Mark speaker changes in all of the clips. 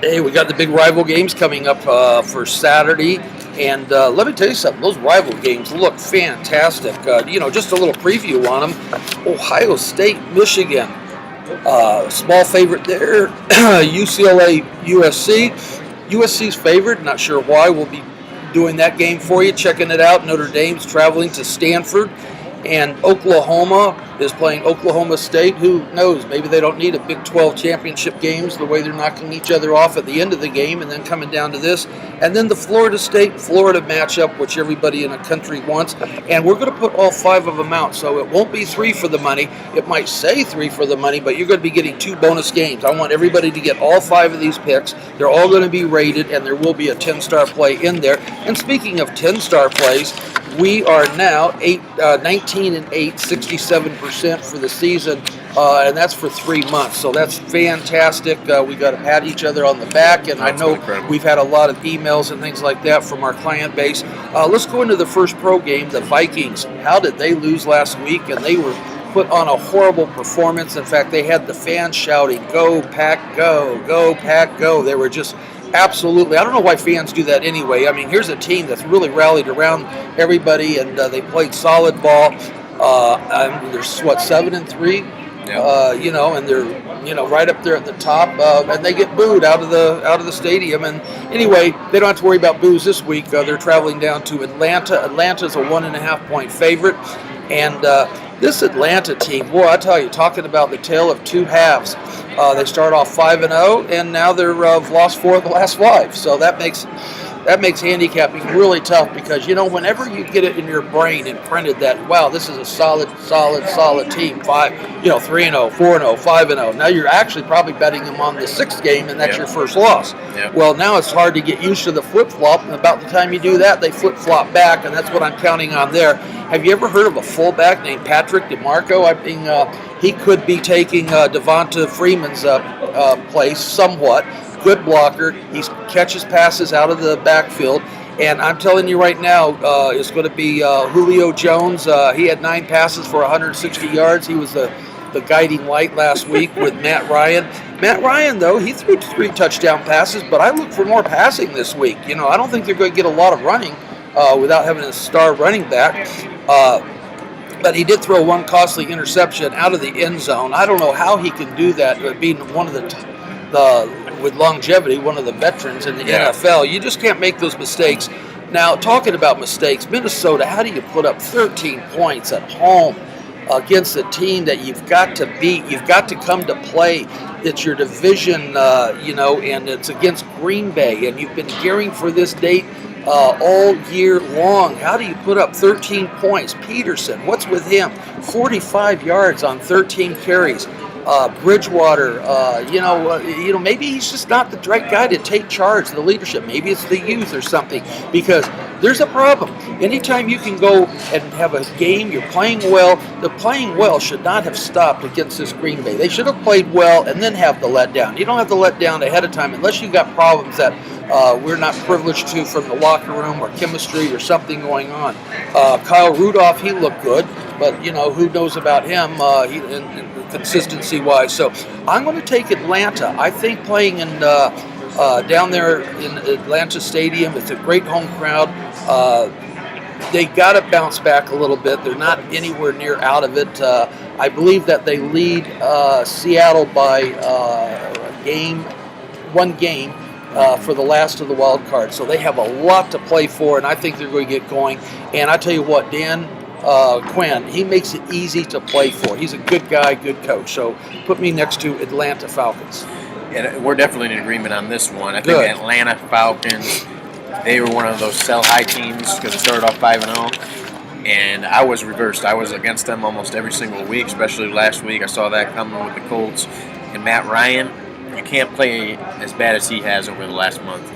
Speaker 1: Hey, we got the big rival games coming up for Saturday. And let me tell you something, those rival games look fantastic. Just a little preview on them. Ohio State, Michigan, small favorite there. UCLA, USC. USC's favored, not sure why. We'll be doing that game for you, checking it out. Notre Dame's traveling to Stanford. And Oklahoma is playing Oklahoma State. Who knows? Maybe they don't need a Big 12 championship games the way they're knocking each other off at the end of the game and then coming down to this. And then the Florida State-Florida matchup, which everybody in the country wants. And we're going to put all 5 of them out. So it won't be 3 for the money. It might say 3 for the money, but you're going to be getting 2 bonus games. I want everybody to get all 5 of these picks. They're all going to be rated, and there will be a 10-star play in there. And speaking of 10-star plays, we are now 19-8, 67% for the season, and that's for 3 months. So that's fantastic. We got to pat each other on the back, and I know we've had a lot of emails and things like that from our client base. Let's go into the first pro game, the Vikings. How did they lose last week? And they were put on a horrible performance. In fact, they had the fans shouting, "Go Pack, go! Go Pack, go!" They were just absolutely. I don't know why fans do that anyway. I mean, here's a team that's really rallied around everybody, and they played solid ball. They're 7-3, and they're right up there at the top, and they get booed out of the stadium. And anyway, they don't have to worry about boos this week. They're traveling down to Atlanta. Atlanta's a 1.5-point favorite, and this Atlanta team, boy, I tell you, talking about the tale of 2 halves. They start off 5-0, and now they've lost 4 of the last 5. So that makes handicapping really tough because, whenever you get it in your brain imprinted that, wow, this is a solid team, 3-0, 4-0, 5-0. Now you're actually probably betting them on the 6th game, and that's your first loss. Yep. Well, now it's hard to get used to the flip-flop, and about the time you do that, they flip-flop back, and that's what I'm counting on there. Have you ever heard of a fullback named Patrick DeMarco? I mean, he could be taking Devonta Freeman's place somewhat. Good blocker. He catches passes out of the backfield. And I'm telling you right now, it's going to be Julio Jones. He had 9 passes for 160 yards. He was the guiding light last week with Matt Ryan. Matt Ryan, though, he threw 3 touchdown passes, but I look for more passing this week. I don't think they're going to get a lot of running without having a star running back. But he did throw 1 costly interception out of the end zone. I don't know how he can do that, being one of with longevity, one of the veterans in the NFL. You just can't make those mistakes. Now, talking about mistakes, Minnesota, how do you put up 13 points at home against a team that you've got to beat? You've got to come to play. It's your division, and it's against Green Bay, and you've been gearing for this date all year long. How do you put up 13 points? Peterson, what's with him? 45 yards on 13 carries. Bridgewater, maybe he's just not the right guy to take charge, the leadership. Maybe it's the youth or something, because there's a problem. Anytime you can go and have a game, you're playing well, the playing well should not have stopped against this Green Bay. They should have played well and then have the letdown. You don't have the letdown ahead of time unless you've got problems that we're not privileged to from the locker room or chemistry or something going on. Kyle Rudolph, he looked good, but who knows about him consistency-wise. So I'm going to take Atlanta. I think playing in down there in Atlanta Stadium, it's a great home crowd. They got to bounce back a little bit. They're not anywhere near out of it. I believe that they lead Seattle by one game. For the last of the wild card. So they have a lot to play for, and I think they're going to get going. And I tell you what, Dan Quinn, he makes it easy to play for. He's a good guy, good coach. So put me next to Atlanta Falcons.
Speaker 2: Yeah, we're definitely in agreement on this one. I think Atlanta Falcons, they were one of those sell-high teams because they started off 5-0. And I was reversed. I was against them almost every single week, especially last week. I saw that coming with the Colts. And Matt Ryan, you can't play as bad as he has over the last month.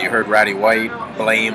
Speaker 2: You heard Roddy White blame.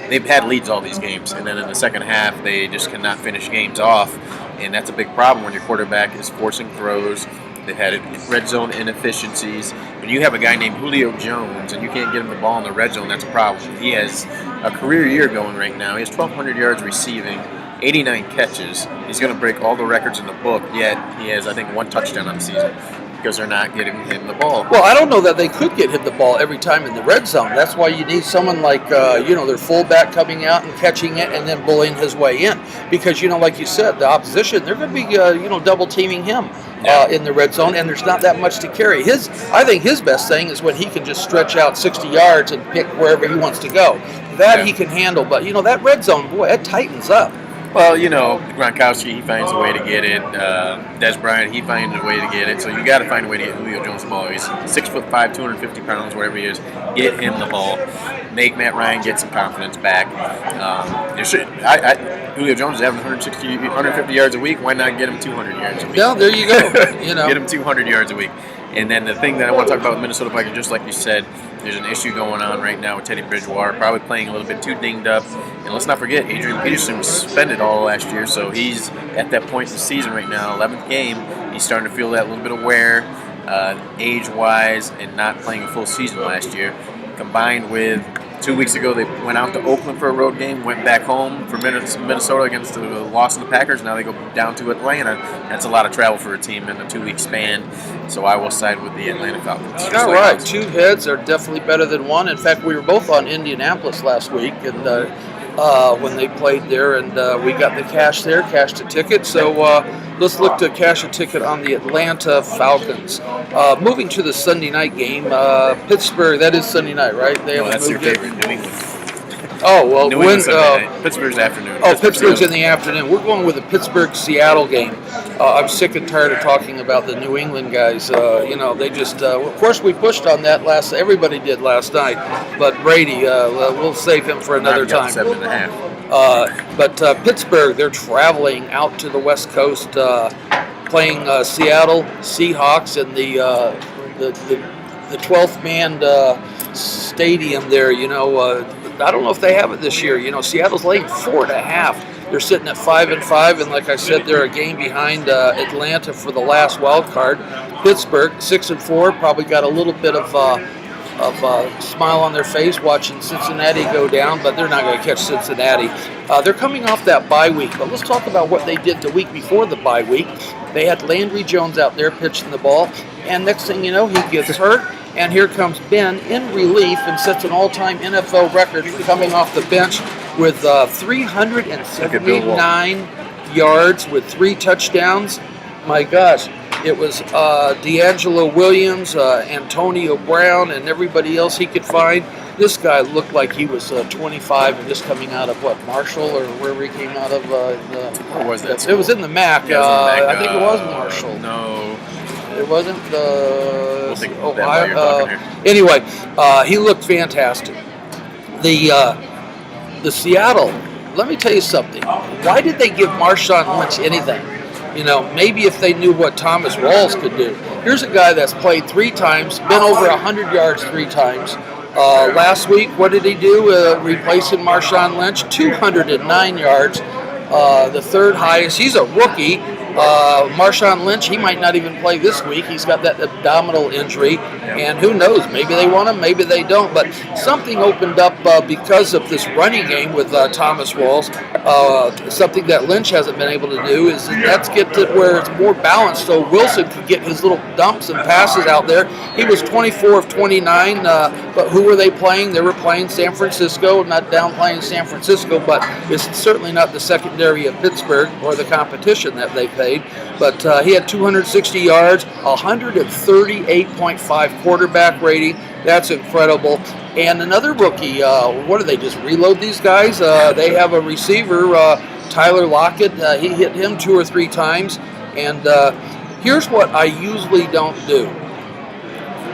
Speaker 2: They've had leads all these games, and then in the second half, they just cannot finish games off, and that's a big problem when your quarterback is forcing throws. They've had red zone inefficiencies. When you have a guy named Julio Jones and you can't get him the ball in the red zone, that's a problem. He has a career year going right now. He has 1,200 yards receiving, 89 catches. He's going to break all the records in the book, yet he has, I think, 1 touchdown on the season. because they're not getting him the ball.
Speaker 1: Well, I don't know that they could get him the ball every time in the red zone. That's why you need someone like, their fullback coming out and catching it and then bullying his way in. Because, like you said, the opposition, they're going to be, double teaming him in the red zone, and there's not that much to carry. I think his best thing is when he can just stretch out 60 yards and pick wherever he wants to go. That he can handle. But, that red zone, boy, it tightens up.
Speaker 2: Well, Gronkowski, he finds a way to get it. Des Bryant, he finds a way to get it. So you got to find a way to get Julio Jones the ball. He's 6'5", 250 pounds, whatever he is. Get him the ball. Make Matt Ryan get some confidence back. Julio Jones is having 150 yards a week. Why not get him 200 yards a week?
Speaker 1: Yeah, there you go.
Speaker 2: Get him 200 yards a week. And then the thing that I want to talk about with Minnesota Vikings, just like you said, there's an issue going on right now with Teddy Bridgewater, probably playing a little bit too dinged up. And let's not forget, Adrian Peterson was suspended all last year, so he's at that point in the season right now, 11th game. He's starting to feel that little bit of wear, age-wise, and not playing a full season last year. Combined with 2 weeks ago, they went out to Oakland for a road game, went back home for Minnesota against the loss of the Packers. Now they go down to Atlanta. That's a lot of travel for a team in a 2-week span. So I will side with the Atlanta Falcons.
Speaker 1: All right, 2 heads are definitely better than one. In fact, we were both on Indianapolis last week, and when they played there, and we got the cash there, cashed a ticket. So let's look to cash a ticket on the Atlanta Falcons. Moving to the Sunday night game, Pittsburgh. That is Sunday night, right?
Speaker 2: That's your favorite, New England.
Speaker 1: Oh, well,
Speaker 2: New England Sunday night. Pittsburgh's afternoon.
Speaker 1: Oh, Pittsburgh's in the afternoon. We're going with the Pittsburgh-Seattle game. I'm sick and tired of talking about the New England guys. They just, of course, we pushed on that everybody did last night, but Brady, we'll save him for another time.
Speaker 2: 7.5.
Speaker 1: But Pittsburgh, they're traveling out to the West Coast, playing Seattle Seahawks in the 12th man stadium there. I don't know if they have it this year. Seattle's laying 4.5. They're sitting at 5-5, and like I said, they're a game behind Atlanta for the last wild card. Pittsburgh 6-4, probably got a little bit of smile on their face watching Cincinnati go down, but they're not going to catch Cincinnati. They're coming off that bye week, but let's talk about what they did the week before the bye week. They had Landry Jones out there pitching the ball, and next thing you know, he gets hurt. And here comes Ben in relief and sets an all-time NFL record coming off the bench with 379 yards with 3 touchdowns. My gosh, it was D'Angelo Williams, Antonio Brown, and everybody else he could find. This guy looked like he was 25 and just coming out of, Marshall or wherever he came out of.
Speaker 2: Where was that?
Speaker 1: It was in the MAC.
Speaker 2: Yeah,
Speaker 1: I think it was Marshall.
Speaker 2: No.
Speaker 1: It wasn't
Speaker 2: We'll think about that while you're talking here.
Speaker 1: Anyway, he looked fantastic. The Seattle, let me tell you something. Why did they give Marshawn Lynch anything? Maybe if they knew what Thomas Rawls could do. Here's a guy that's played 3 times, been over 100 yards 3 times. Last week, what did he do? Replacing Marshawn Lynch, 209 yards, the 3rd highest. He's a rookie. Marshawn Lynch, he might not even play this week. He's got that abdominal injury, and who knows? Maybe they want him, maybe they don't. But something opened up because of this running game with Thomas Rawls. Something that Lynch hasn't been able to do is let's get to where it's more balanced so Wilson could get his little dumps and passes out there. He was 24 of 29, but who were they playing? They were playing San Francisco, not downplaying San Francisco, but it's certainly not the secondary of Pittsburgh or the competition that they played. But he had 260 yards, 138.5 quarterback rating. That's incredible. And another rookie, what do they just reload these guys? They have a receiver, Tyler Lockett. He hit him 2 or 3 times. And here's what I usually don't do.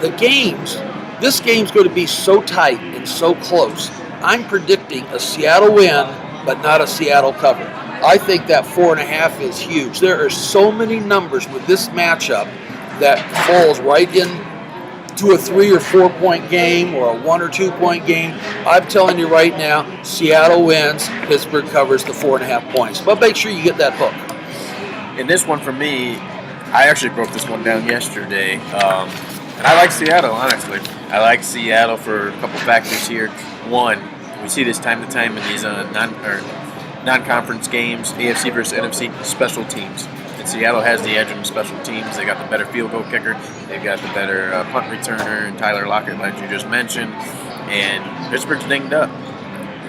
Speaker 1: This game's going to be so tight and so close. I'm predicting a Seattle win, but not a Seattle cover. I think that 4.5 is huge. There are so many numbers with this matchup that falls right in to a 3 or 4 point game or a 1 or 2 point game. I'm telling you right now, Seattle wins, Pittsburgh covers the 4.5 points. But make sure you get that hook.
Speaker 2: In this one for me, I actually broke this one down yesterday. And I like Seattle, honestly. I like Seattle for a couple factors here. One, we see this time to time in these non-conference games, AFC versus NFC, special teams. Seattle has the edge on the special teams. They got the better field goal kicker. They've got the better punt returner, and Tyler Lockett, like you just mentioned. And Pittsburgh's dinged up.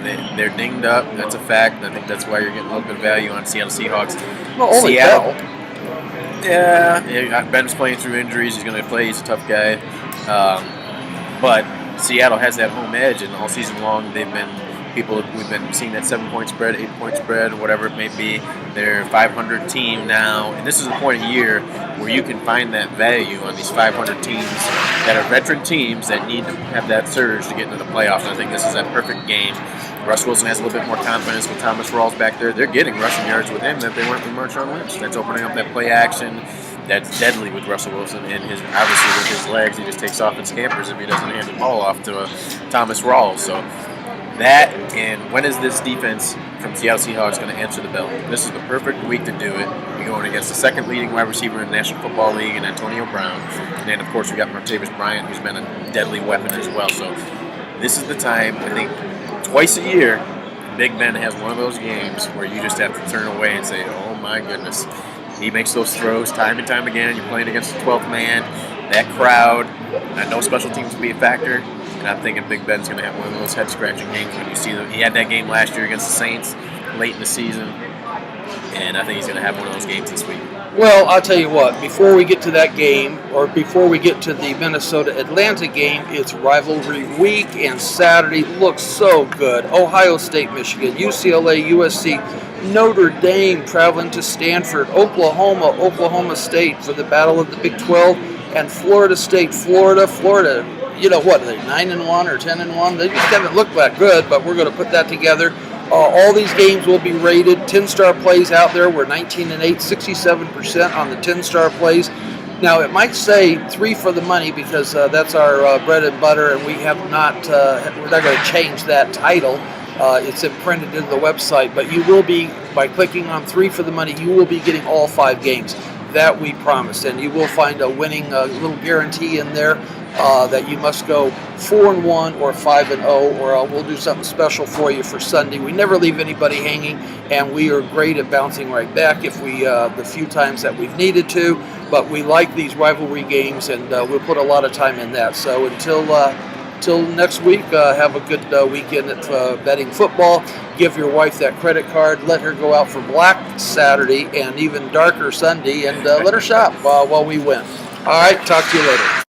Speaker 2: They're dinged up. That's a fact. I think that's why you're getting a little bit of value on Seattle Seahawks.
Speaker 1: Well, only
Speaker 2: Seattle. Yeah, Ben's playing through injuries. He's going to play. He's a tough guy. But Seattle has that home edge, and all season long we've been seeing that 7-point spread, 8-point spread, whatever it may be. They're a 500 team now, and this is the point of year where you can find that value on these 500 teams that are veteran teams that need to have that surge to get into the playoffs. And I think this is that perfect game. Russ Wilson has a little bit more confidence with Thomas Rawls back there. They're getting rushing yards with him that they weren't with Marshawn Lynch. That's opening up that play action. That's deadly with Russell Wilson, and obviously with his legs, he just takes off and scampers if he doesn't hand the ball off to Thomas Rawls. So that, and when is this defense from Seattle Seahawks going to answer the bell? This is the perfect week to do it. You're going against the second leading wide receiver in the National Football League, and Antonio Brown. And then, of course, we got Martavis Bryant, who's been a deadly weapon as well. So this is the time, I think, twice a year, Big Ben has one of those games where you just have to turn away and say, oh my goodness. He makes those throws time and time again. You're playing against the 12th man, that crowd. I know special teams will be a factor, and I'm thinking Big Ben's going to have one of those head-scratching games when you see them. He had that game last year against the Saints late in the season, and I think he's going to have one of those games this week.
Speaker 1: Well, I'll tell you what, before we get to that game, or before we get to the Minnesota-Atlanta game, it's rivalry week, and Saturday looks so good. Ohio State, Michigan, UCLA, USC, Notre Dame traveling to Stanford, Oklahoma State for the battle of the Big 12, and Florida State, Florida. You know what, are they 9-1 or 10-1? They just haven't looked that good, but we're going to put that together. All these games will be rated. 10-star plays out there. We're 19-8, 67% on the 10-star plays. Now, it might say 3 for the money because that's our bread and butter, and we're not going to change that title. It's imprinted into the website, but you will be, by clicking on 3 for the money, you will be getting all 5 games. That we promise, and you will find a winning little guarantee in there that you must go 4-1 or 5-0, or we'll do something special for you for Sunday. We never leave anybody hanging, and we are great at bouncing right back if we the few times that we've needed to. But we like these rivalry games, and we'll put a lot of time in that. So until next week, have a good weekend at betting football. Give your wife that credit card. Let her go out for Black Saturday and even darker Sunday, and let her shop while we win. All right, talk to you later.